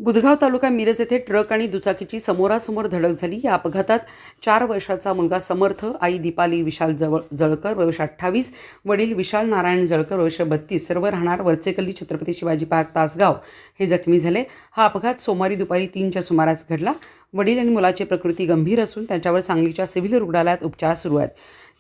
बुधगाव तालुका मिरज येथे ट्रक आणि दुचाकीची समोरासमोर धडक झाली। या अपघातात 4 वर्षाचा मुलगा समर्थ, आई दीपाली विशाल जळकर वर्ष 28, वडील विशाल नारायण जळकर वर्ष 32 सर्व राहणार वरचेकल्ली छत्रपती शिवाजी पार्क तासगाव हे जखमी झाले। हा अपघात सोमवारी दुपारी 3च्या सुमारास घडला। वडील आणि मुलाची प्रकृती गंभीर असून त्यांच्यावर सांगलीच्या सिव्हिल रुग्णालयात उपचार सुरू आहेत।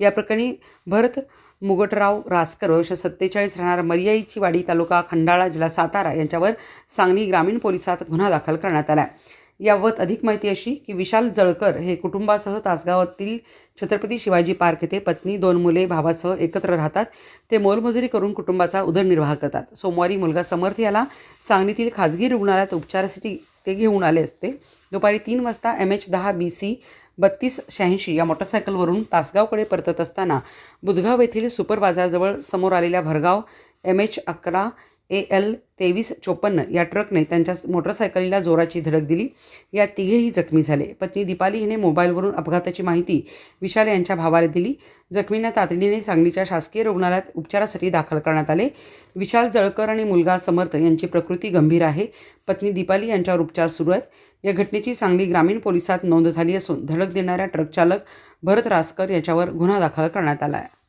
या प्रकरणी भरत मुगटराव रासकर वर्ष 47 राहणार मरियाईची वाडी तालुका खंडाळा जिल्हा सातारा यांच्यावर सांगली ग्रामीण पोलिसात गुन्हा दाखल करण्यात आला आहे। याबाबत अधिक माहिती अशी की विशाल जळकर हे कुटुंबासह तासगावातील छत्रपती शिवाजी पार्क येथे पत्नी 2 मुले भावासह एकत्र राहतात। ते मोलमजुरी करून कुटुंबाचा उदरनिर्वाह करतात। सोमवारी मुलगा समर्थ याला सांगलीतील खाजगी रुग्णालयात उपचारासाठी ते घेऊन आले असते। दुपारी 3 वाजता MH10 BC 3286 या मोटरसायकलवरून तासगावकडे परतत असताना बुधगाव येथील सुपर बाजारजवळ समोर आलेल्या भरगाव MH11 AL 2354 या ट्रकने त्यांच्या मोटरसायकलीला जोराची धडक दिली। या तिघेही जखमी झाले। पत्नी दीपाली हिने मोबाईलवरून अपघाताची माहिती विशाल यांच्या भावाला दिली। जखमींना तातडीने सांगलीच्या शासकीय रुग्णालयात उपचारासाठी दाखल करण्यात आले। विशाल जळकर आणि मुलगा समर्थ यांची प्रकृती गंभीर आहे। पत्नी दीपाली यांच्यावर उपचार सुरू आहेत। या घटनेची सांगली ग्रामीण पोलिसात नोंद झाली असून धडक देणाऱ्या ट्रक चालक भरत रासकर याच्यावर गुन्हा दाखल करण्यात आला आहे।